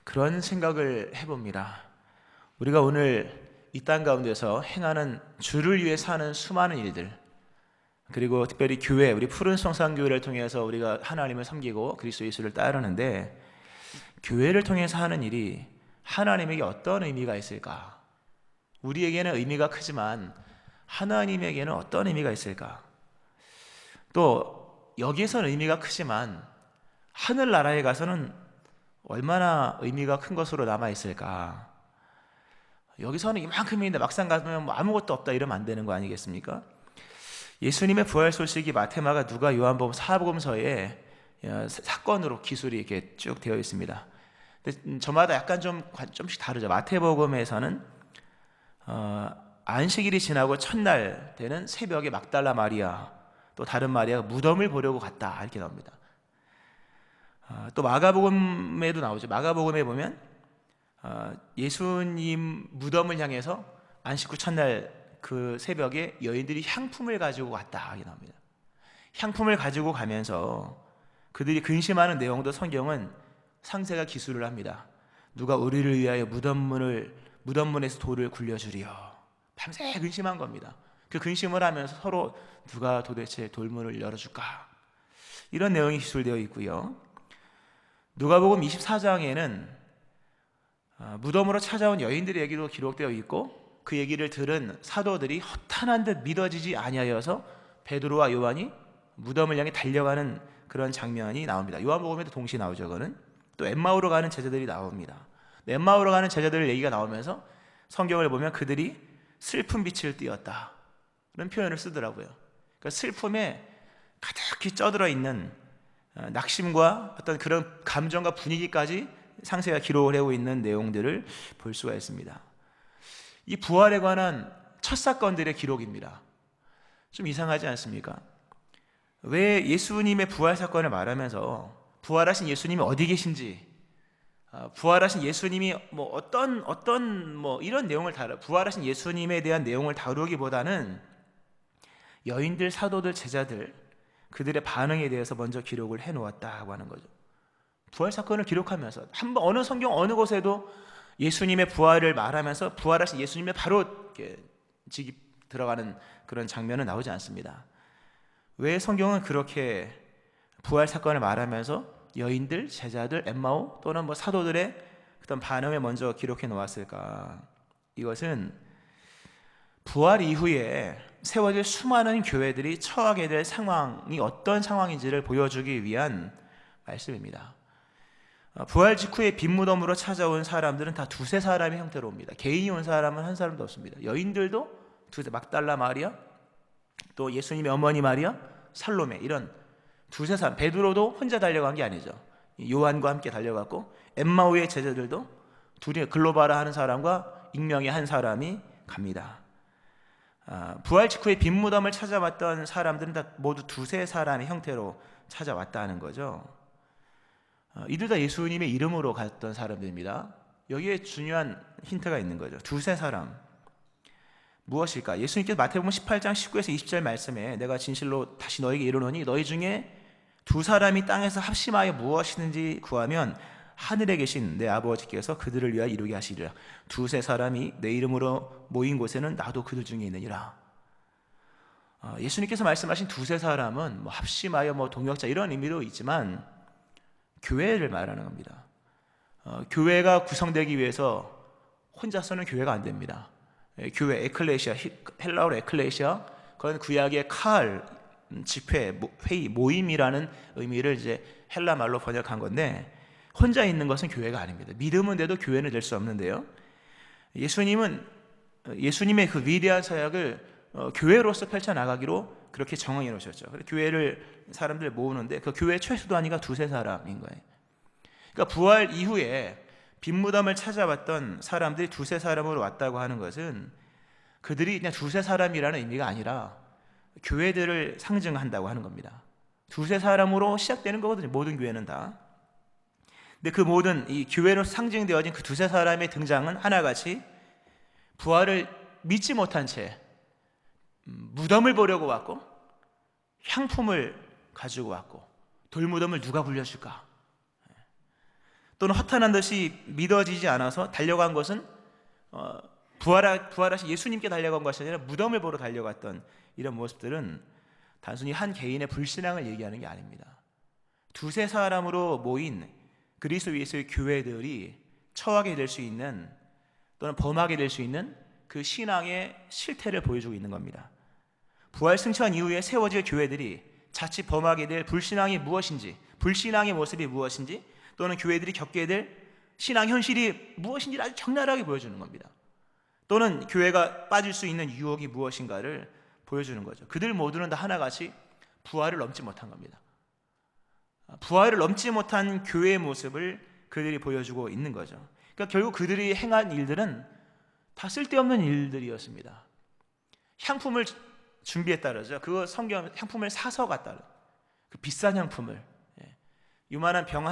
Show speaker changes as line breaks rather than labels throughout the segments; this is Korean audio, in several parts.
그런 생각을 해봅니다. 우리가 오늘 이 땅 가운데서 행하는 주를 위해 사는 수많은 일들, 그리고 특별히 교회, 우리 푸른 성산교회를 통해서 우리가 하나님을 섬기고 그리스도 예수를 따르는데, 교회를 통해서 하는 일이 하나님에게 어떤 의미가 있을까? 우리에게는 의미가 크지만 하나님에게는 어떤 의미가 있을까? 또 여기에서는 의미가 크지만 하늘나라에 가서는 얼마나 의미가 큰 것으로 남아있을까? 여기서는 이만큼인데 막상 가면 뭐 아무것도 없다 이러면 안 되는 거 아니겠습니까? 예수님의 부활 소식이 마태마가 누가 요한복음 사복음서에 사건으로 기술이 이렇게 쭉 되어 있습니다. 근데 저마다 약간 좀씩 다르죠. 마태복음에서는 안식일이 지나고 첫날 되는 새벽에 막달라 마리아, 또 다른 마리아가 무덤을 보려고 갔다 이렇게 나옵니다. 또 마가복음에도 나오죠. 마가복음에 보면 예수님 무덤을 향해서 안식 후 첫날 그 새벽에 여인들이 향품을 가지고 갔다 이렇게 나옵니다. 향품을 가지고 가면서 그들이 근심하는 내용도 성경은 상세가 기술을 합니다. 누가 우리를 위하여 무덤문에서 돌을 굴려주리요. 밤새 근심한 겁니다. 그 근심을 하면서 서로 누가 도대체 돌문을 열어줄까, 이런 내용이 기술되어 있고요. 누가복음 24장에는 무덤으로 찾아온 여인들의 얘기도 기록되어 있고, 그 얘기를 들은 사도들이 허탄한 듯 믿어지지 아니하여서 베드로와 요한이 무덤을 향해 달려가는 그런 장면이 나옵니다. 요한복음에도 동시에 나오죠. 그거는 또 엠마오로 가는 제자들이 나옵니다. 엠마오로 가는 제자들 얘기가 나오면서 성경을 보면 그들이 슬픈 빛을 띠었다 그런 표현을 쓰더라고요. 그러니까 슬픔에 가득히 쪄들어 있는 낙심과 어떤 그런 감정과 분위기까지 상세가 기록을 하고 있는 내용들을 볼 수가 있습니다. 이 부활에 관한 첫 사건들의 기록입니다. 좀 이상하지 않습니까? 왜 예수님의 부활 사건을 말하면서 부활하신 예수님이 어디 계신지, 부활하신 예수님이 어떤 이런 내용을 부활하신 예수님에 대한 내용을 다루기보다는 여인들, 사도들, 제자들 그들의 반응에 대해서 먼저 기록을 해놓았다고 하는 거죠. 부활 사건을 기록하면서 어느 성경 어느 곳에도 예수님의 부활을 말하면서 부활하신 예수님의 바로 직이 들어가는 그런 장면은 나오지 않습니다. 왜 성경은 그렇게 부활 사건을 말하면서 여인들, 제자들, 엠마오 또는 사도들의 어떤 반응을 먼저 기록해 놓았을까? 이것은 부활 이후에 세워질 수많은 교회들이 처하게 될 상황이 어떤 상황인지를 보여주기 위한 말씀입니다. 부활 직후에 빈 무덤으로 찾아온 사람들은 다 두세 사람의 형태로 옵니다. 개인이 온 사람은 한 사람도 없습니다. 여인들도 두세, 막달라 마리아, 또 예수님의 어머니 마리아, 살로메, 이런 두세 사람. 베드로도 혼자 달려간 게 아니죠. 요한과 함께 달려갔고, 엠마오의 제자들도 둘이 글로바라 하는 사람과 익명의 한 사람이 갑니다. 부활 직후에 빈 무덤을 찾아왔던 사람들은 다 모두 두세 사람의 형태로 찾아왔다는 거죠. 이들 다 예수님의 이름으로 갔던 사람들입니다. 여기에 중요한 힌트가 있는 거죠. 두세 사람 무엇일까? 예수님께서 마태복음 18장 19에서 20절 말씀에 내가 진실로 다시 너에게 이르노니 너희 중에 두 사람이 땅에서 합심하여 무엇이든지 구하면 하늘에 계신 내 아버지께서 그들을 위하여 이루게 하시리라. 두세 사람이 내 이름으로 모인 곳에는 나도 그들 중에 있느니라. 예수님께서 말씀하신 두세 사람은 합심하여 동역자 이런 의미도 있지만 교회를 말하는 겁니다. 교회가 구성되기 위해서 혼자서는 교회가 안 됩니다. 교회, 에클레시아, 헬라어로 에클레시아, 그건 구약의 칼, 집회, 회의, 모임이라는 의미를 이제 헬라 말로 번역한 건데, 혼자 있는 것은 교회가 아닙니다. 믿음은 돼도 교회는 될 수 없는데요. 예수님의 그 위대한 사역을 교회로서 펼쳐나가기로 그렇게 정해 놓으셨죠. 교회를 사람들 모으는데 그 교회 최소 단위가 두세 사람인 거예요. 그러니까 부활 이후에 빈 무덤을 찾아왔던 사람들이 두세 사람으로 왔다고 하는 것은 그들이 그냥 두세 사람이라는 의미가 아니라 교회들을 상징한다고 하는 겁니다. 두세 사람으로 시작되는 거거든요. 모든 교회는 다. 근데 그 모든 이 교회로 상징되어진 그 두세 사람의 등장은 하나같이 부활을 믿지 못한 채 무덤을 보려고 왔고, 향품을 가지고 왔고, 돌무덤을 누가 굴려줄까? 또는 허탄한 듯이 믿어지지 않아서 달려간 것은 부활하신 예수님께 달려간 것이 아니라 무덤을 보러 달려갔던 이런 모습들은 단순히 한 개인의 불신앙을 얘기하는 게 아닙니다. 두세 사람으로 모인 그리스도 예수의 교회들이 처하게 될 수 있는 또는 범하게 될 수 있는 그 신앙의 실태를 보여주고 있는 겁니다. 부활 승천 이후에 세워질 교회들이 자칫 범하게 될 불신앙이 무엇인지, 불신앙의 모습이 무엇인지, 또는 교회들이 겪게 될 신앙 현실이 무엇인지를 아주 적나라하게 보여주는 겁니다. 또는 교회가 빠질 수 있는 유혹이 무엇인가를 보여주는 거죠. 그들 모두는 다 하나같이 부활을 넘지 못한 겁니다. 부활을 넘지 못한 교회의 모습을 그들이 보여주고 있는 거죠. 그러니까 결국 그들이 행한 일들은 다 쓸데없는 일들이었습니다. 향품을 준비했다 그러죠. 그거 성경 향품을 사서 갔다. 그 비싼 향품을. 요만한 병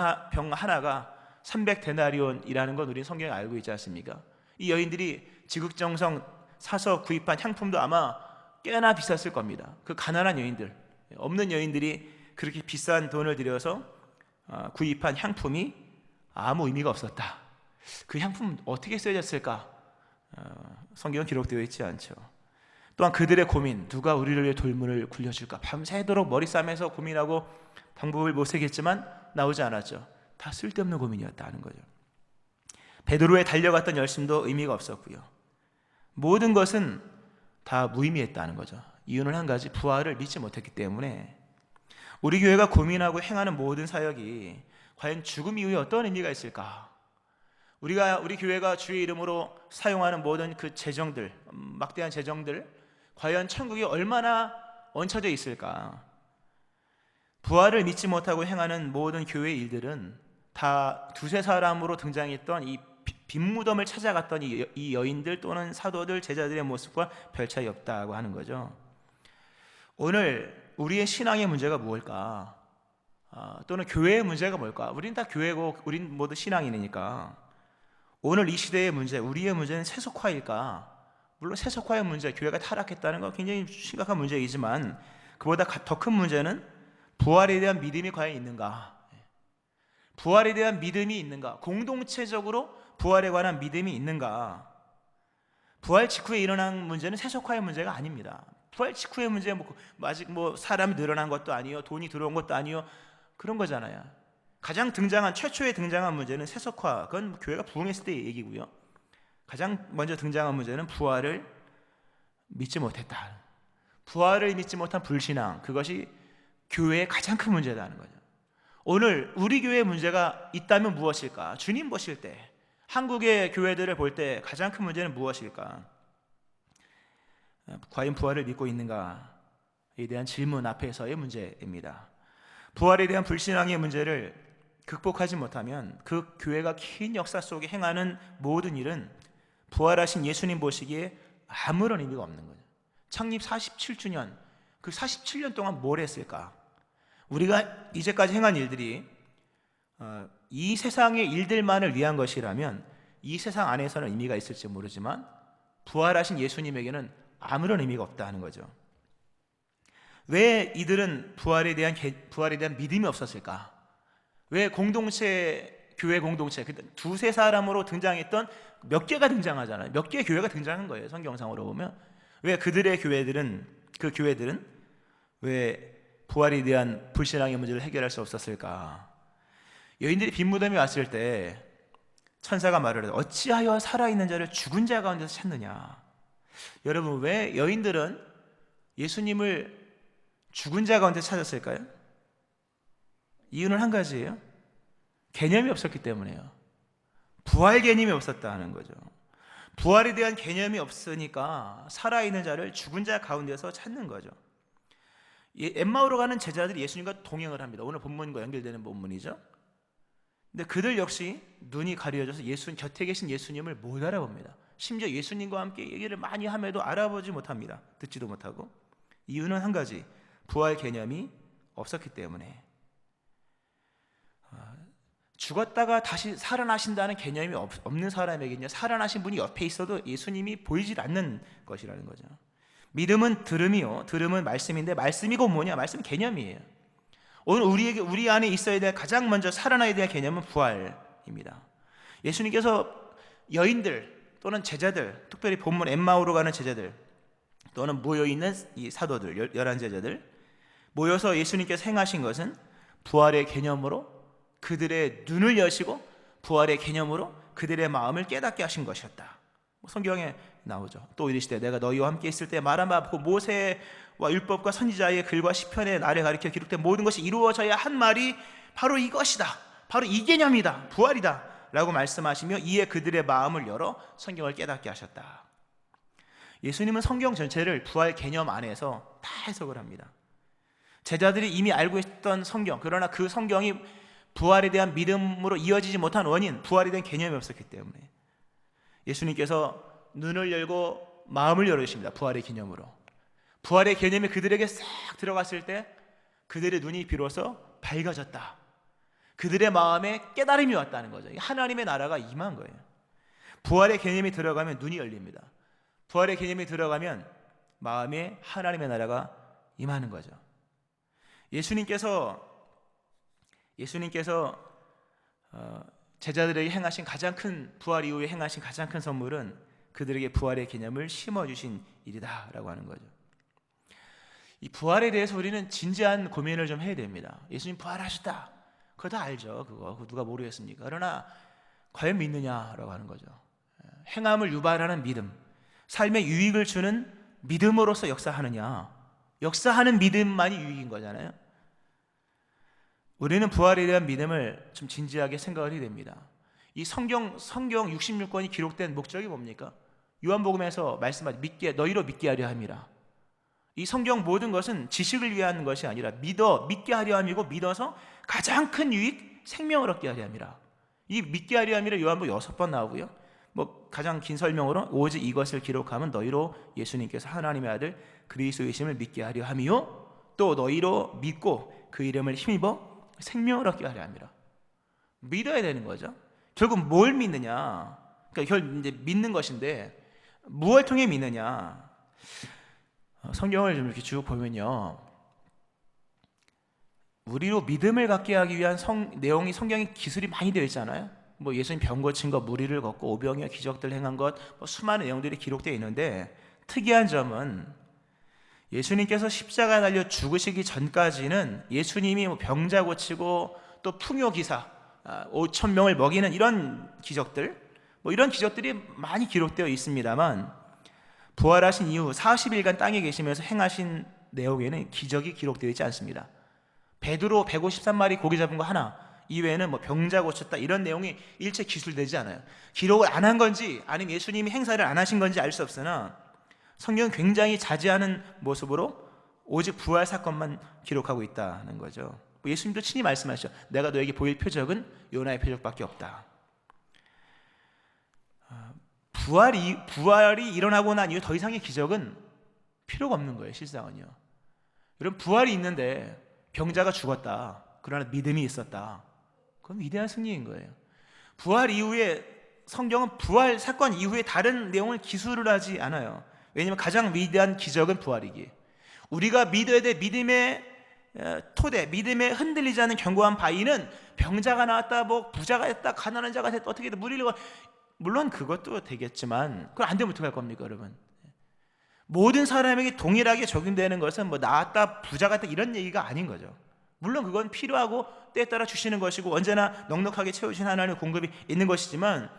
하나가 300데나리온이라는 건 우리는 성경에 알고 있지 않습니까? 이 여인들이 지극정성 사서 구입한 향품도 아마 꽤나 비쌌을 겁니다. 그 가난한 여인들, 없는 여인들이 그렇게 비싼 돈을 들여서 구입한 향품이 아무 의미가 없었다. 그 향품 어떻게 쓰여졌을까? 성경은 기록되어 있지 않죠. 또한 그들의 고민, 누가 우리를 위해 돌문을 굴려줄까? 밤새도록 머리 싸매서 고민하고 방법을 모색했지만 나오지 않았죠. 다 쓸데없는 고민이었다는 거죠. 베드로의 달려갔던 열심도 의미가 없었고요. 모든 것은 다 무의미했다는 거죠. 이유는 한 가지, 부활을 믿지 못했기 때문에. 우리 교회가 고민하고 행하는 모든 사역이 과연 죽음 이후에 어떤 의미가 있을까? 우리 교회가 주의 이름으로 사용하는 모든 그 재정들, 막대한 재정들, 과연 천국에 얼마나 얹혀져 있을까? 부활을 믿지 못하고 행하는 모든 교회 일들은 다 두세 사람으로 등장했던 이 빈무덤을 찾아갔던 이 여인들 또는 사도들, 제자들의 모습과 별 차이 없다고 하는 거죠. 오늘 우리의 신앙의 문제가 무엇일까? 또는 교회의 문제가 뭘까? 우리는 다 교회고 우리는 모두 신앙인이니까 오늘 이 시대의 문제, 우리의 문제는 세속화일까? 물론 세속화의 문제, 교회가 타락했다는 건 굉장히 심각한 문제이지만 그보다 더 큰 문제는 부활에 대한 믿음이 과연 있는가? 부활에 대한 믿음이 있는가? 공동체적으로 부활에 관한 믿음이 있는가? 부활 직후에 일어난 문제는 세속화의 문제가 아닙니다. 부활 직후의 문제 아직 사람이 늘어난 것도 아니요, 돈이 들어온 것도 아니요, 그런 거잖아요. 가장 최초에 등장한 문제는 세속화, 그건 교회가 부흥했을 때의 얘기고요. 가장 먼저 등장한 문제는 부활을 믿지 못했다. 부활을 믿지 못한 불신앙, 그것이 교회의 가장 큰 문제라는 거죠. 오늘 우리 교회의 문제가 있다면 무엇일까? 주님 보실 때, 한국의 교회들을 볼 때 가장 큰 문제는 무엇일까? 과연 부활을 믿고 있는가에 대한 질문 앞에서의 문제입니다. 부활에 대한 불신앙의 문제를 극복하지 못하면 그 교회가 긴 역사 속에 행하는 모든 일은 부활하신 예수님 보시기에 아무런 의미가 없는 거죠. 창립 47주년, 그 47년 동안 뭘 했을까? 우리가 이제까지 행한 일들이 이 세상의 일들만을 위한 것이라면 이 세상 안에서는 의미가 있을지 모르지만 부활하신 예수님에게는 아무런 의미가 없다는 거죠. 왜 이들은 부활에 대한 믿음이 없었을까? 왜 교회 공동체 두세 사람으로 등장했던 몇 개가 등장하잖아요. 몇 개의 교회가 등장한 거예요. 성경상으로 보면. 왜 그 교회들은 왜 부활에 대한 불신앙의 문제를 해결할 수 없었을까? 여인들이 빈무덤에 왔을 때 천사가 말을 해요. 어찌하여 살아있는 자를 죽은 자 가운데서 찾느냐? 여러분, 왜 여인들은 예수님을 죽은 자 가운데 찾았을까요? 이유는 한 가지예요. 개념이 없었기 때문이에요. 부활 개념이 없었다는 거죠. 부활에 대한 개념이 없으니까 살아있는 자를 죽은 자 가운데서 찾는 거죠. 엠마오로 가는 제자들이 예수님과 동행을 합니다. 오늘 본문과 연결되는 본문이죠. 근데 그들 역시 눈이 가려져서 곁에 계신 예수님을 못 알아봅니다. 심지어 예수님과 함께 얘기를 많이 함에도 알아보지 못합니다. 듣지도 못하고. 이유는 한 가지, 부활 개념이 없었기 때문에. 죽었다가 다시 살아나신다는 개념이 없는 사람에게는요, 살아나신 분이 옆에 있어도 예수님이 보이질 않는 것이라는 거죠. 믿음은 들음이요, 들음은 말씀인데 말씀이고 뭐냐? 말씀 개념이에요. 오늘 우리 안에 있어야 될 가장 먼저 살아나야 될 개념은 부활 개념입니다. 예수님께서 여인들 또는 제자들, 특별히 본문 엠마오로 가는 제자들 또는 모여있는 이 사도들, 11제자들 모여서 예수님께서 행하신 것은 부활의 개념으로 그들의 눈을 여시고 부활의 개념으로 그들의 마음을 깨닫게 하신 것이었다. 성경에 나오죠. 또 이르시되 내가 너희와 함께 있을 때 말한 그 모세와 율법과 선지자의 글과 시편의 나를 가리켜 기록된 모든 것이 이루어져야 한 말이 바로 이것이다. 바로 이 개념이다. 부활이다. 라고 말씀하시며 이에 그들의 마음을 열어 성경을 깨닫게 하셨다. 예수님은 성경 전체를 부활 개념 안에서 다 해석을 합니다. 제자들이 이미 알고 있던 성경, 그러나 그 성경이 부활에 대한 믿음으로 이어지지 못한 원인, 부활에 대한 개념이 없었기 때문에 예수님께서 눈을 열고 마음을 열으십니다. 부활의 개념으로. 부활의 개념이 그들에게 싹 들어갔을 때 그들의 눈이 비로소 밝아졌다. 그들의 마음에 깨달음이 왔다는 거죠. 하나님의 나라가 임한 거예요. 부활의 개념이 들어가면 눈이 열립니다. 부활의 개념이 들어가면 마음에 하나님의 나라가 임하는 거죠. 예수님께서 제자들에게 행하신 가장 큰 부활 이후에 행하신 가장 큰 선물은 그들에게 부활의 개념을 심어주신 일이다라고 하는 거죠. 이 부활에 대해서 우리는 진지한 고민을 좀 해야 됩니다. 예수님 부활하셨다. 그거 다 알죠. 그거 누가 모르겠습니까? 그러나 과연 믿느냐라고 하는 거죠. 행함을 유발하는 믿음, 삶에 유익을 주는 믿음으로서 역사하느냐. 역사하는 믿음만이 유익인 거잖아요. 우리는 부활에 대한 믿음을 좀 진지하게 생각을 해야 됩니다. 이 성경 66권이 기록된 목적이 뭡니까? 요한복음에서 말씀하신 너희로 믿게 하려 함이라. 이 성경 모든 것은 지식을 위한 것이 아니라 믿게 하려 함이고 믿어서 가장 큰 유익, 생명을 얻게 하려 함이라. 이 믿게 하려 함이라 요한복음 6번 나오고요. 가장 긴 설명으로 오직 이것을 기록하면 너희로 예수님께서 하나님의 아들 그리스도이심을 믿게 하려 함이요 또 너희로 믿고 그 이름을 힘입어 생명을 얻게 하려 함이라. 믿어야 되는 거죠. 결국 뭘 믿느냐? 그러니까 이제 믿는 것인데 무엇을 통해 믿느냐? 성경을 좀 이렇게 쭉 보면요, 우리로 믿음을 갖게 하기 위한 내용이 성경에 기술이 많이 되어 있잖아요. 예수님 병 고친 것, 무리를 걷고 오병이어 기적들 행한 것, 수많은 내용들이 기록되어 있는데 특이한 점은 예수님께서 십자가에 달려 죽으시기 전까지는 예수님이 병자 고치고 또 풍요 기사 5천 명을 먹이는 이런 기적들, 이런 기적들이 많이 기록되어 있습니다만 부활하신 이후 40일간 땅에 계시면서 행하신 내용에는 기적이 기록되어 있지 않습니다. 베드로 153마리 고기 잡은 거 하나 이외에는 병자 고쳤다 이런 내용이 일체 기술되지 않아요. 기록을 안 한 건지 아니면 예수님이 행사를 안 하신 건지 알 수 없으나 성경은 굉장히 자제하는 모습으로 오직 부활 사건만 기록하고 있다는 거죠. 예수님도 친히 말씀하셨죠. 내가 너에게 보일 표적은 요나의 표적밖에 없다. 부활이 일어나고 난 이후 더 이상의 기적은 필요가 없는 거예요. 실상은요. 여러분, 부활이 있는데 병자가 죽었다. 그러나 믿음이 있었다. 그건 위대한 승리인 거예요. 부활 이후에 성경은 부활 사건 이후에 다른 내용을 기술을 하지 않아요. 왜냐하면 가장 위대한 기적은 부활이기에 우리가 믿어야 될 믿음의 토대, 믿음에 흔들리지 않는 견고한 바위는 병자가 나왔다, 부자가 됐다, 가난한 자가 됐다, 어떻게든 무리를 물론 그것도 되겠지만 그건 안 되면 어떡할 겁니까, 여러분? 모든 사람에게 동일하게 적용되는 것은 나았다, 부자가 됐다 이런 얘기가 아닌 거죠. 물론 그건 필요하고 때에 따라 주시는 것이고 언제나 넉넉하게 채우신 하나님의 공급이 있는 것이지만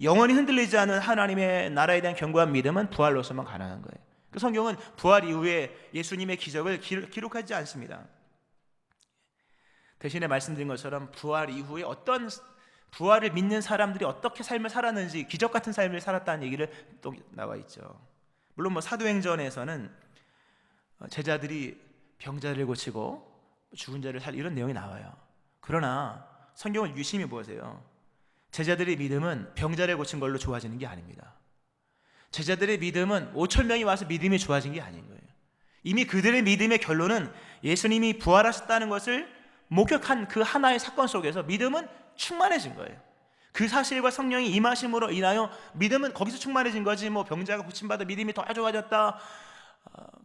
영원히 흔들리지 않은 하나님의 나라에 대한 견고한 믿음은 부활로서만 가능한 거예요. 그 성경은 부활 이후에 예수님의 기적을 기록하지 않습니다. 대신에 말씀드린 것처럼 부활 이후에 어떤 부활을 믿는 사람들이 어떻게 삶을 살았는지 기적 같은 삶을 살았다는 얘기를 또 나와 있죠. 물론 사도행전에서는 제자들이 병자를 고치고 죽은 자를 살 이런 내용이 나와요. 그러나 성경을 유심히 보세요. 제자들의 믿음은 병자를 고친 걸로 좋아지는 게 아닙니다. 제자들의 믿음은 5천 명이 와서 믿음이 좋아진 게 아닌 거예요. 이미 그들의 믿음의 결론은 예수님이 부활하셨다는 것을 목격한 그 하나의 사건 속에서 믿음은 충만해진 거예요. 그 사실과 성령이 임하심으로 인하여 믿음은 거기서 충만해진 거지 병자가 고침받아 믿음이 더 좋아졌다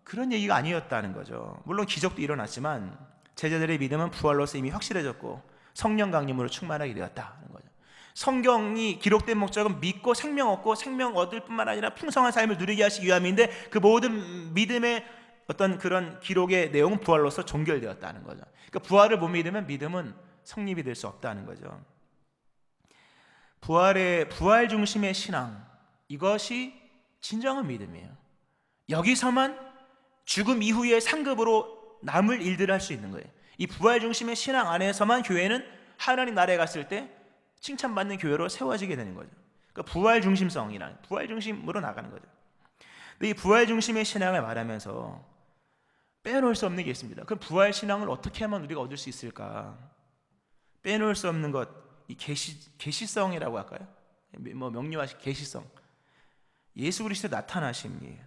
그런 얘기가 아니었다는 거죠. 물론 기적도 일어났지만 제자들의 믿음은 부활로서 이미 확실해졌고 성령 강림으로 충만하게 되었다는 거죠. 성경이 기록된 목적은 믿고 생명 얻고 생명 얻을 뿐만 아니라 풍성한 삶을 누리게 하시기 위함인데, 그 모든 믿음의 어떤 그런 기록의 내용은 부활로서 종결되었다는 거죠. 그러니까 부활을 못 믿으면 믿음은 성립이 될 수 없다는 거죠. 부활 중심의 신앙, 이것이 진정한 믿음이에요. 여기서만 죽음 이후의 상급으로 남을 일들을 할 수 있는 거예요. 이 부활 중심의 신앙 안에서만 교회는 하나님 나라에 갔을 때 칭찬받는 교회로 세워지게 되는 거죠. 그러니까 부활 중심성이란, 부활 중심으로 나가는 거죠. 근데 이 부활 중심의 신앙을 말하면서 빼놓을 수 없는 게 있습니다. 그럼 부활 신앙을 어떻게 하면 우리가 얻을 수 있을까? 빼놓을 수 없는 것, 이 계시성이라고 할까요? 뭐 명료하신 계시성, 예수 그리스도 나타나심이에요.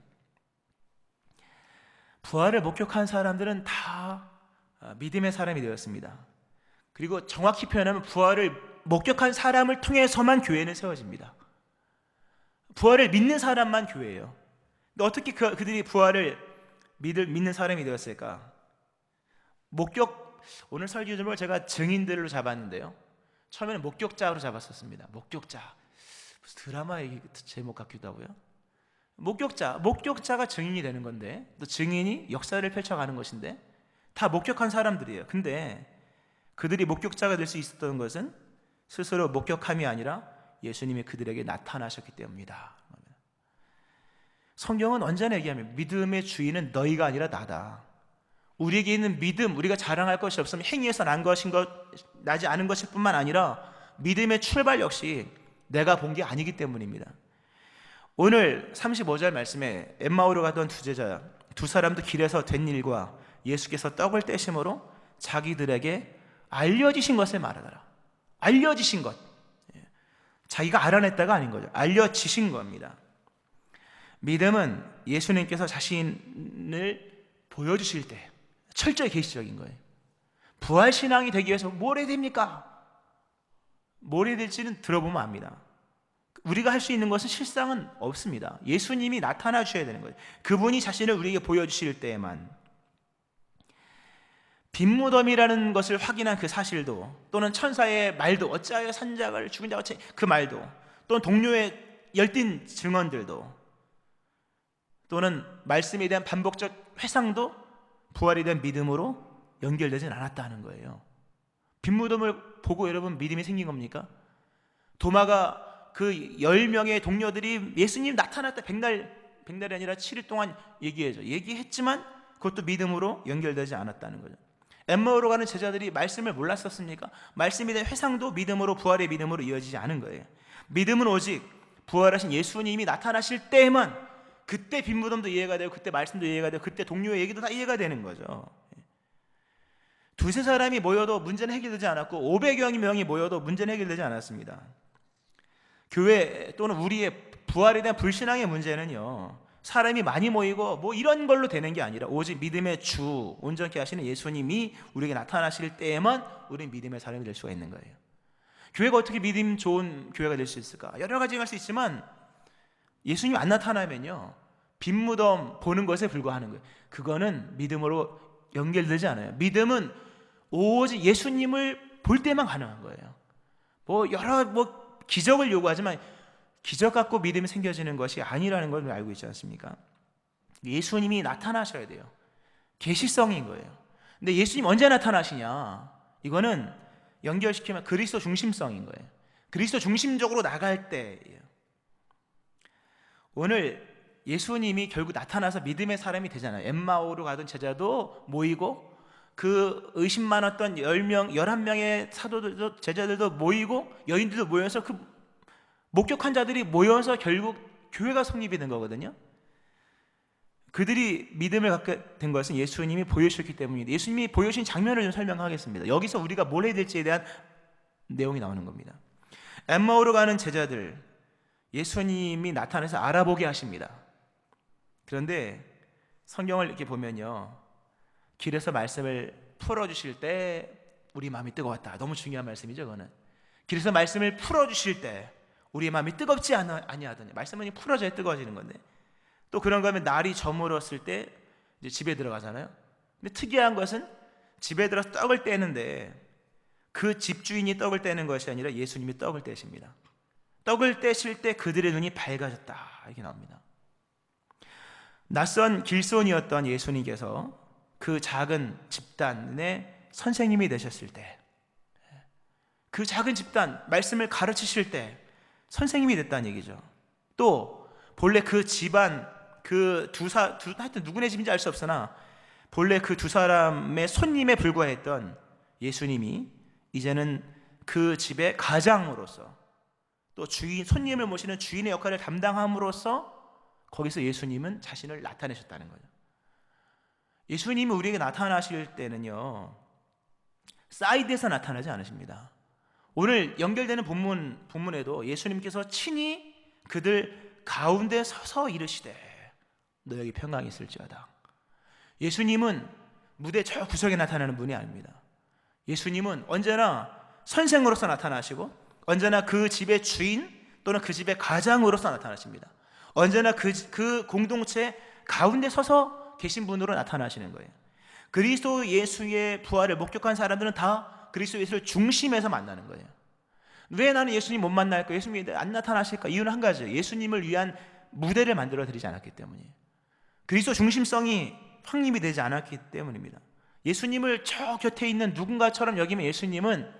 부활을 목격한 사람들은 다 믿음의 사람이 되었습니다. 그리고 정확히 표현하면 부활을 목격한 사람을 통해서만 교회는 세워집니다. 부활을 믿는 사람만 교회예요. 근데 어떻게 그들이 부활을 믿는 사람이 되었을까? 오늘 설교 제목을 제가 증인들로 잡았는데요, 처음에는 목격자로 잡았었습니다. 목격자, 무슨 드라마의 제목 같기도 하고요. 목격자가 증인이 되는 건데, 또 증인이 역사를 펼쳐가는 것인데, 다 목격한 사람들이에요. 근데 그들이 목격자가 될 수 있었던 것은 스스로 목격함이 아니라 예수님이 그들에게 나타나셨기 때문이다. 성경은 언제나 얘기하면 믿음의 주인은 너희가 아니라 나다. 우리에게 있는 믿음, 우리가 자랑할 것이 없으면 행위에서 나지 않은 것일 뿐만 아니라 믿음의 출발 역시 내가 본 게 아니기 때문입니다. 오늘 35절 말씀에 엠마오로 가던 두 제자, 두 사람도 길에서 된 일과 예수께서 떡을 떼심으로 자기들에게 알려지신 것을 말하더라. 알려지신 것, 자기가 알아냈다가 아닌 거죠. 알려지신 겁니다. 믿음은 예수님께서 자신을 보여주실 때 철저히 계시적인 거예요. 부활신앙이 되기 위해서 뭘 해야 됩니까? 뭘 해야 될지는 들어보면 압니다. 우리가 할 수 있는 것은 실상은 없습니다. 예수님이 나타나 주셔야 되는 거예요. 그분이 자신을 우리에게 보여주실 때에만. 빈무덤이라는 것을 확인한 그 사실도, 또는 천사의 말도, 어찌하여 산자가 죽은 자가 그 말도, 또는 동료의 열띤 증언들도, 또는 말씀에 대한 반복적 회상도 부활에 대한 믿음으로 연결되진 않았다는 거예요. 빈무덤을 보고 여러분 믿음이 생긴 겁니까? 도마가 그 10명의 동료들이 예수님 나타났다, 백날이 아니라 7일 동안 얘기했지만 그것도 믿음으로 연결되지 않았다는 거죠. 엠마오로 가는 제자들이 말씀을 몰랐었습니까? 말씀에 대한 회상도 믿음으로, 부활의 믿음으로 이어지지 않은 거예요. 믿음은 오직 부활하신 예수님이 나타나실 때에만, 그때 빈무덤도 이해가 되고, 그때 말씀도 이해가 되고, 그때 동료의 얘기도 다 이해가 되는 거죠. 두세 사람이 모여도 문제는 해결되지 않았고 500여 명이 모여도 문제는 해결되지 않았습니다. 교회 또는 우리의 부활에 대한 불신앙의 문제는요, 사람이 많이 모이고 뭐 이런 걸로 되는 게 아니라 오직 믿음의 주, 온전케 하시는 예수님이 우리에게 나타나실 때에만 우리는 믿음의 사람이 될 수가 있는 거예요. 교회가 어떻게 믿음 좋은 교회가 될 수 있을까? 여러 가지 할 수 있지만 예수님이 안 나타나면요, 빈무덤 보는 것에 불과하는 거예요. 그거는 믿음으로 연결되지 않아요. 믿음은 오직 예수님을 볼 때만 가능한 거예요. 여러 기적을 요구하지만 기적 갖고 믿음이 생겨지는 것이 아니라는 걸 알고 있지 않습니까? 예수님이 나타나셔야 돼요. 계시성인 거예요. 근데 예수님 언제 나타나시냐? 이거는 연결시키면 그리스도 중심성인 거예요. 그리스도 중심적으로 나갈 때예요. 오늘 예수님이 결국 나타나서 믿음의 사람이 되잖아요. 엠마오로 가던 제자도 모이고, 그 의심 많았던 10명, 11명의 사도들도, 제자들도 모이고, 여인들도 모여서 그 목격한 자들이 모여서 결국 교회가 성립이 된 거거든요. 그들이 믿음을 갖게 된 것은 예수님이 보여주셨기 때문입니다. 예수님이 보여주신 장면을 좀 설명하겠습니다. 여기서 우리가 뭘 해야 될지에 대한 내용이 나오는 겁니다. 엠마오로 가는 제자들, 예수님이 나타나서 알아보게 하십니다. 그런데 성경을 이렇게 보면요, 길에서 말씀을 풀어주실 때 우리 마음이 뜨거웠다. 너무 중요한 말씀이죠. 그거는 길에서 말씀을 풀어주실 때 우리의 마음이 뜨겁지 아니하더니, 말씀은 풀어져야 뜨거워지는 건데, 또 그런 거면 날이 저물었을 때 이제 집에 들어가잖아요. 근데 특이한 것은 집에 들어서 떡을 떼는데 그 집주인이 떡을 떼는 것이 아니라 예수님이 떡을 떼십니다. 떡을 떼실 때 그들의 눈이 밝아졌다, 이렇게 나옵니다. 낯선 길손이었던 예수님께서 그 작은 집단의 선생님이 되셨을 때, 그 작은 집단 말씀을 가르치실 때 선생님이 됐다는 얘기죠. 또 본래 그 집안 하여튼 누구네 집인지 알 수 없으나 본래 그 두 사람의 손님에 불과했던 예수님이 이제는 그 집의 가장으로서, 또 손님을 모시는 주인의 역할을 담당함으로써 거기서 예수님은 자신을 나타내셨다는 거죠. 예수님이 우리에게 나타나실 때는요, 사이드에서 나타나지 않으십니다. 오늘 연결되는 본문에도 예수님께서 친히 그들 가운데 서서 이르시되 너에게 평강이 있을지어다. 예수님은 무대 저 구석에 나타나는 분이 아닙니다. 예수님은 언제나 선생으로서 나타나시고, 언제나 그 집의 주인 또는 그 집의 가장으로서 나타나십니다. 언제나 그 공동체 가운데 서서 계신 분으로 나타나시는 거예요. 그리스도 예수의 부활을 목격한 사람들은 다 그리스도 예수를 중심에서 만나는 거예요. 왜 나는 예수님 못 만날까? 예수님이 안 나타나실까? 이유는 한 가지예요. 예수님을 위한 무대를 만들어 드리지 않았기 때문이에요. 그리스도 중심성이 확립이 되지 않았기 때문입니다. 예수님을 저 곁에 있는 누군가처럼 여기면 예수님은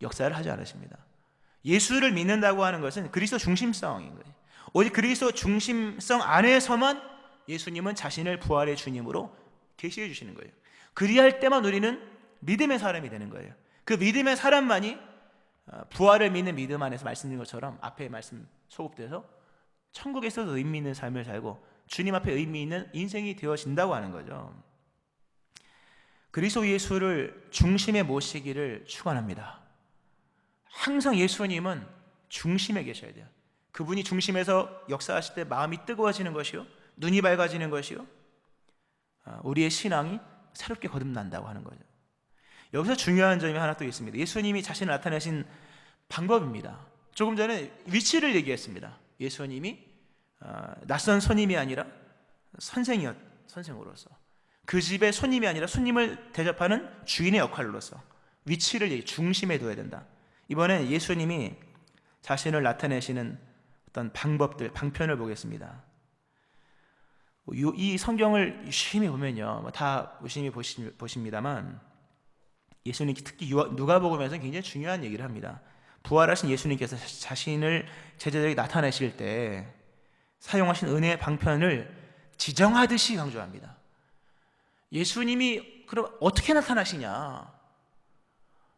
역사를 하지 않으십니다. 예수를 믿는다고 하는 것은 그리스도 중심성인 거예요. 오직 그리스도 중심성 안에서만 예수님은 자신을 부활의 주님으로 계시해 주시는 거예요. 그리할 때만 우리는 믿음의 사람이 되는 거예요. 그 믿음의 사람만이 부활을 믿는 믿음 안에서 말씀드린 것처럼 앞에 말씀 소급돼서 천국에서도 의미 있는 삶을 살고 주님 앞에 의미 있는 인생이 되어진다고 하는 거죠. 그리스도 예수를 중심에 모시기를 축원합니다. 항상 예수님은 중심에 계셔야 돼요. 그분이 중심에서 역사하실 때 마음이 뜨거워지는 것이요, 눈이 밝아지는 것이요, 우리의 신앙이 새롭게 거듭난다고 하는 거죠. 여기서 중요한 점이 하나 또 있습니다. 예수님이 자신을 나타내신 방법입니다. 조금 전에 위치를 얘기했습니다. 예수님이 낯선 손님이 아니라 선생으로서, 그 집의 손님이 아니라 손님을 대접하는 주인의 역할로서 위치를 중심에 둬야 된다. 이번엔 예수님이 자신을 나타내시는 어떤 방편을 보겠습니다. 이 성경을 유심히 보면요, 다 유심히 보십니다만 예수님 특히 누가복음에서는 굉장히 중요한 얘기를 합니다. 부활하신 예수님께서 자신을 제자들에게 나타내실 때 사용하신 은혜의 방편을 지정하듯이 강조합니다. 예수님이 그럼 어떻게 나타나시냐,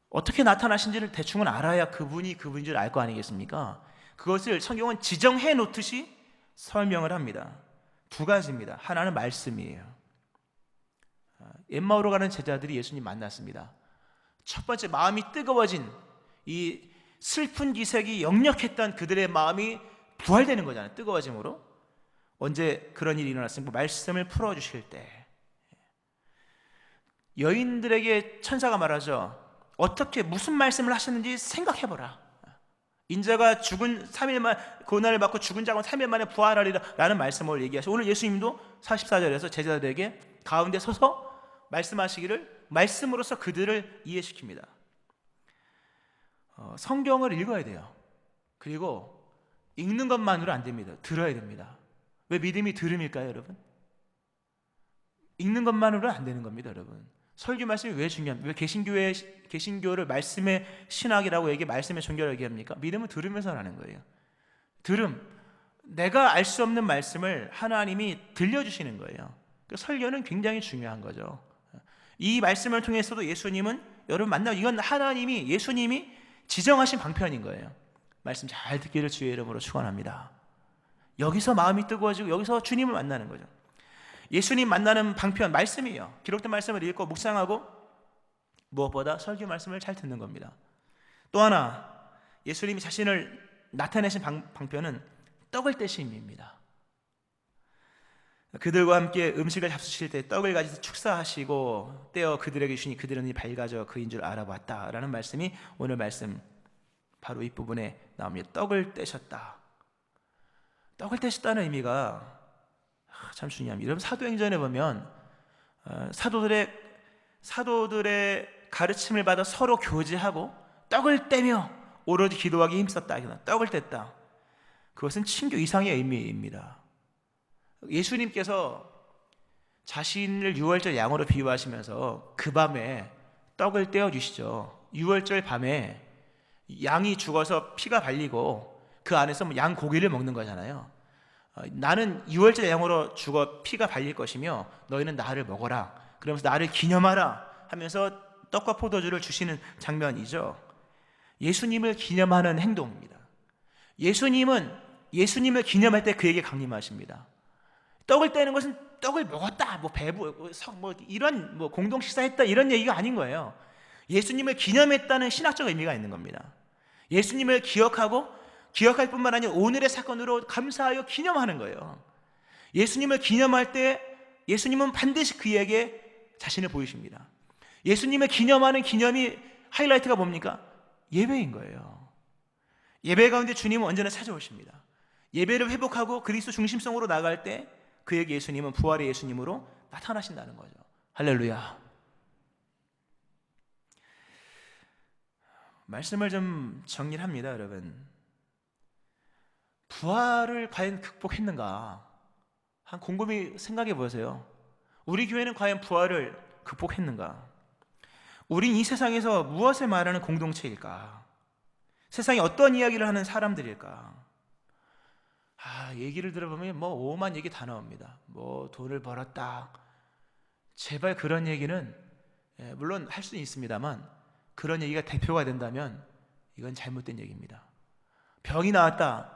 어떻게 나타나신지를 대충은 알아야 그분인 줄 알 거 아니겠습니까? 그것을 성경은 지정해 놓듯이 설명을 합니다. 두 가지입니다. 하나는 말씀이에요. 엠마오로 가는 제자들이 예수님 만났습니다. 첫 번째, 마음이 뜨거워진 이 슬픈 기색이 역력했던 그들의 마음이 부활되는 거잖아요. 뜨거워짐으로. 언제 그런 일이 일어났습니까? 말씀을 풀어주실 때. 여인들에게 천사가 말하죠. 어떻게 무슨 말씀을 하셨는지 생각해보라. 인자가 죽은 3일만 고난을 받고 죽은 자가 3일 만에 부활하리라 라는 말씀을 얘기하시고, 오늘 예수님도 44절에서 제자들에게 가운데 서서 말씀하시기를 말씀으로서 그들을 이해시킵니다. 성경을 읽어야 돼요. 그리고 읽는 것만으로 안 됩니다. 들어야 됩니다. 왜 믿음이 들음일까요, 여러분? 읽는 것만으로는 안 되는 겁니다, 여러분. 설교 말씀이 왜 중요합니까? 왜 개신교를 말씀의 신학이라고 말씀의 종교라고 얘기합니까? 믿음은 들으면서 하는 거예요. 내가 알 수 없는 말씀을 하나님이 들려주시는 거예요. 설교는 굉장히 중요한 거죠. 이 말씀을 통해서도 예수님은 여러분 이건 예수님이 지정하신 방편인 거예요. 말씀 잘 듣기를 주의 이름으로 축원합니다. 여기서 마음이 뜨거워지고 여기서 주님을 만나는 거죠. 예수님 만나는 방편 말씀이에요. 기록된 말씀을 읽고 묵상하고 무엇보다 설교 말씀을 잘 듣는 겁니다. 또 하나, 예수님이 자신을 나타내신 방편은 떡을 떼심입니다. 그들과 함께 음식을 잡수실 때 떡을 가지고 축사하시고 떼어 그들에게 주시니 그들은 이 밝아져 그인 줄 알아봤다라는 말씀이 오늘 말씀 바로 이 부분에 나옵니다. 떡을 떼셨다. 떡을 떼셨다는 의미가 참 중요합니다. 여러분, 사도행전에 보면 사도들의 가르침을 받아 서로 교제하고 떡을 떼며 오로지 기도하기 힘썼다. 떡을 뗐다. 그것은 친교 이상의 의미입니다. 예수님께서 자신을 유월절 양으로 비유하시면서 그 밤에 떡을 떼어 주시죠. 유월절 밤에 양이 죽어서 피가 발리고 그 안에서 양 고기를 먹는 거잖아요. 나는 유월절 양으로 죽어 피가 발릴 것이며 너희는 나를 먹어라. 그러면서 나를 기념하라 하면서 떡과 포도주를 주시는 장면이죠. 예수님을 기념하는 행동입니다. 예수님을 기념할 때 그에게 강림하십니다. 떡을 떼는 것은 떡을 먹었다, 이런 공동 식사했다 이런 얘기가 아닌 거예요. 예수님을 기념했다는 신학적 의미가 있는 겁니다. 예수님을 기억할 뿐만 아니라 오늘의 사건으로 감사하여 기념하는 거예요. 예수님을 기념할 때 예수님은 반드시 그에게 자신을 보이십니다. 예수님을 기념하는 기념이 하이라이트가 뭡니까? 예배인 거예요. 예배 가운데 주님은 언제나 찾아오십니다. 예배를 회복하고 그리스도 중심성으로 나갈 때 그에게 예수님은 부활의 예수님으로 나타나신다는 거죠. 할렐루야. 말씀을 좀 정리를 합니다, 여러분. 부활을 과연 극복했는가? 한 곰곰이 생각해 보세요. 우리 교회는 과연 부활을 극복했는가? 우린 이 세상에서 무엇을 말하는 공동체일까? 세상에 어떤 이야기를 하는 사람들일까? 얘기를 들어보면 오만 얘기 다 나옵니다. 돈을 벌었다. 제발 그런 얘기는 물론 할 수는 있습니다만 그런 얘기가 대표가 된다면 이건 잘못된 얘기입니다. 병이 나왔다.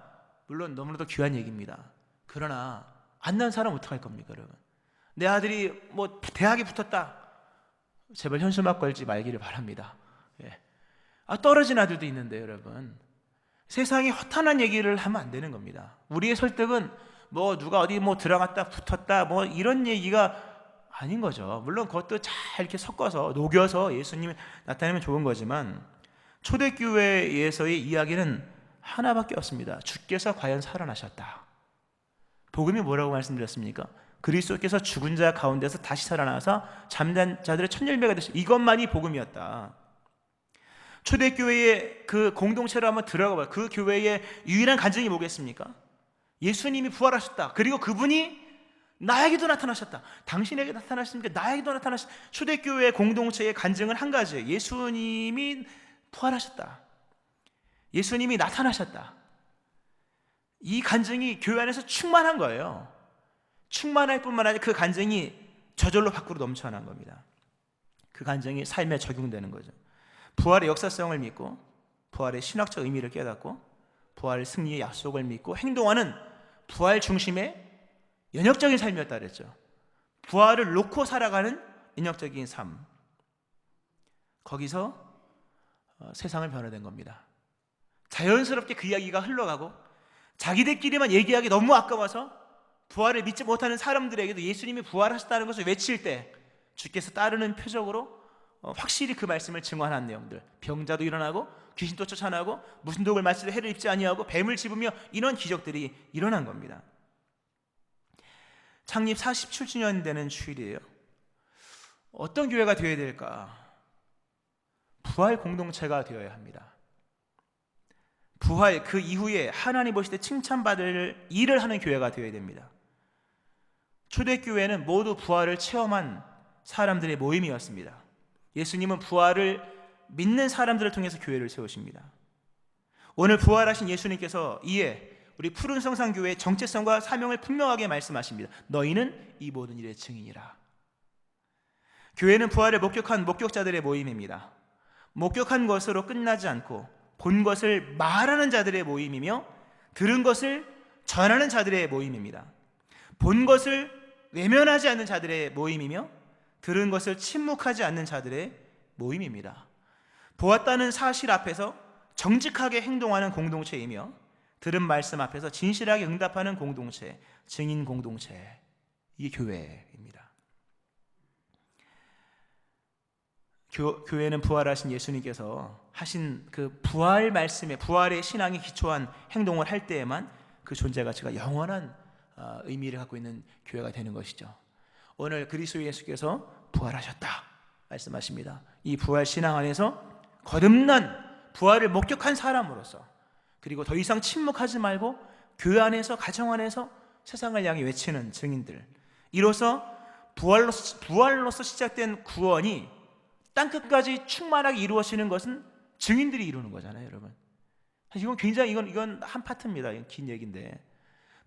물론 너무나도 귀한 얘기입니다. 그러나 안 난 사람 어떡할 겁니까, 여러분? 내 아들이 대학에 붙었다. 제발 현수막 걸지 말기를 바랍니다. 떨어진 아들도 있는데 여러분, 세상에 허탄한 얘기를 하면 안 되는 겁니다. 우리의 설득은 누가 어디 들어갔다 붙었다 이런 얘기가 아닌 거죠. 물론 그것도 잘 이렇게 섞어서 녹여서 예수님이 나타내면 좋은 거지만 초대교회에서의 이야기는 하나밖에 없습니다. 주께서 과연 살아나셨다. 복음이 뭐라고 말씀드렸습니까? 그리스도께서 죽은 자 가운데서 다시 살아나서 잠든 자들의 첫 열매가 되셨다. 이것만이 복음이었다. 초대교회의 그 공동체로 한번 들어가 봐요. 그 교회의 유일한 간증이 뭐겠습니까? 예수님이 부활하셨다. 그리고 그분이 나에게도 나타나셨다. 당신에게 나타나셨습니까? 나에게도 나타나셨다. 초대교회 공동체의 간증은 한 가지예요. 예수님이 부활하셨다. 예수님이 나타나셨다. 이 간증이 교회 안에서 충만한 거예요. 충만할 뿐만 아니라 그 간증이 저절로 밖으로 넘쳐나는 겁니다. 그 간증이 삶에 적용되는 거죠. 부활의 역사성을 믿고 부활의 신학적 의미를 깨닫고 부활의 승리의 약속을 믿고 행동하는 부활 중심의 연역적인 삶이었다 그랬죠. 부활을 놓고 살아가는 연역적인 삶. 거기서 세상을 변화된 겁니다. 자연스럽게 그 이야기가 흘러가고 자기들끼리만 얘기하기 너무 아까워서 부활을 믿지 못하는 사람들에게도 예수님이 부활하셨다는 것을 외칠 때 주께서 따르는 표적으로 확실히 그 말씀을 증언한 내용들, 병자도 일어나고 귀신도 쫓아나고 무슨 독을 마시도 해를 입지 아니하고 뱀을 집으며 이런 기적들이 일어난 겁니다. 창립 47주년 되는 주일이에요. 어떤 교회가 되어야 될까? 부활 공동체가 되어야 합니다. 부활 그 이후에 하나님 보실 때 칭찬받을 일을 하는 교회가 되어야 됩니다. 초대교회는 모두 부활을 체험한 사람들의 모임이었습니다. 예수님은 부활을 믿는 사람들을 통해서 교회를 세우십니다. 오늘 부활하신 예수님께서 이에 우리 푸른 성산교회의 정체성과 사명을 분명하게 말씀하십니다. 너희는 이 모든 일의 증인이라. 교회는 부활을 목격한 목격자들의 모임입니다. 목격한 것으로 끝나지 않고 본 것을 말하는 자들의 모임이며 들은 것을 전하는 자들의 모임입니다. 본 것을 외면하지 않는 자들의 모임이며 들은 것을 침묵하지 않는 자들의 모임입니다. 보았다는 사실 앞에서 정직하게 행동하는 공동체이며 들은 말씀 앞에서 진실하게 응답하는 공동체, 증인 공동체, 이게 교회입니다. 교회는 부활하신 예수님께서 하신 그 부활 말씀에 부활의 신앙에 기초한 행동을 할 때에만 그 존재 가치가 영원한 의미를 갖고 있는 교회가 되는 것이죠. 오늘 그리스도 예수께서 부활하셨다 말씀하십니다. 이 부활 신앙 안에서 거듭난 부활을 목격한 사람으로서, 그리고 더 이상 침묵하지 말고 교회 안에서, 가정 안에서 세상을 향해 외치는 증인들, 이로써 부활로서 시작된 구원이 땅끝까지 충만하게 이루어지는 것은 증인들이 이루는 거잖아요, 여러분. 이건 굉장히 이건 한 파트입니다. 이건 긴 얘기인데,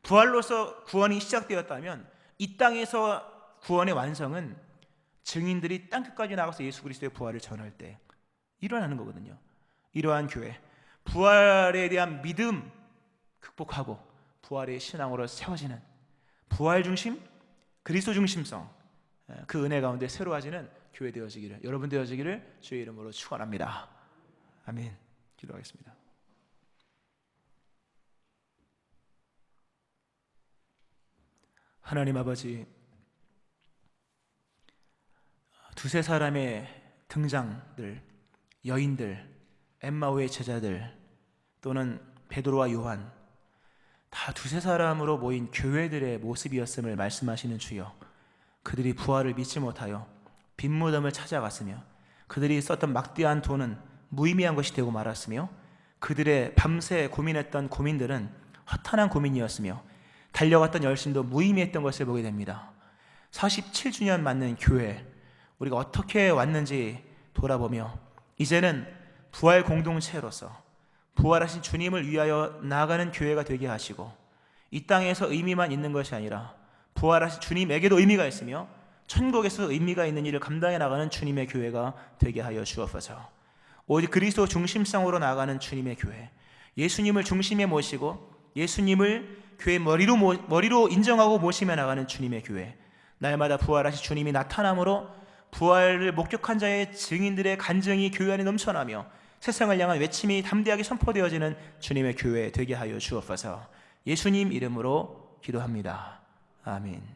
부활로서 구원이 시작되었다면 이 땅에서 구원의 완성은 증인들이 땅끝까지 나가서 예수 그리스도의 부활을 전할 때 일어나는 거거든요. 이러한 교회, 부활에 대한 믿음 극복하고 부활의 신앙으로 세워지는 부활 중심, 그리스도 중심성, 그 은혜 가운데 새로워지는 교회 되어지기를, 여러분 되어지기를 주의 이름으로 축원합니다. 아멘. 기도하겠습니다. 하나님 아버지, 두세 사람의 등장들, 여인들, 엠마오의 제자들, 또는 베드로와 요한, 다 두세 사람으로 모인 교회들의 모습이었음을 말씀하시는 주여, 그들이 부활을 믿지 못하여 빈 무덤을 찾아갔으며 그들이 썼던 막대한 돈은 무의미한 것이 되고 말았으며 그들의 밤새 고민했던 고민들은 허탄한 고민이었으며 달려갔던 열심도 무의미했던 것을 보게 됩니다. 47주년 맞는 교회, 우리가 어떻게 왔는지 돌아보며 이제는 부활 공동체로서 부활하신 주님을 위하여 나아가는 교회가 되게 하시고, 이 땅에서 의미만 있는 것이 아니라 부활하신 주님에게도 의미가 있으며 천국에서 의미가 있는 일을 감당해 나가는 주님의 교회가 되게 하여 주옵소서. 오직 그리스도 중심성으로 나아가는 주님의 교회, 예수님을 중심에 모시고 예수님을 교회 머리로 인정하고 모시며 나가는 주님의 교회, 날마다 부활하신 주님이 나타남으로 부활을 목격한 자의 증인들의 간증이 교회 안에 넘쳐나며 세상을 향한 외침이 담대하게 선포되어지는 주님의 교회 되게 하여 주옵소서. 예수님 이름으로 기도합니다. 아멘.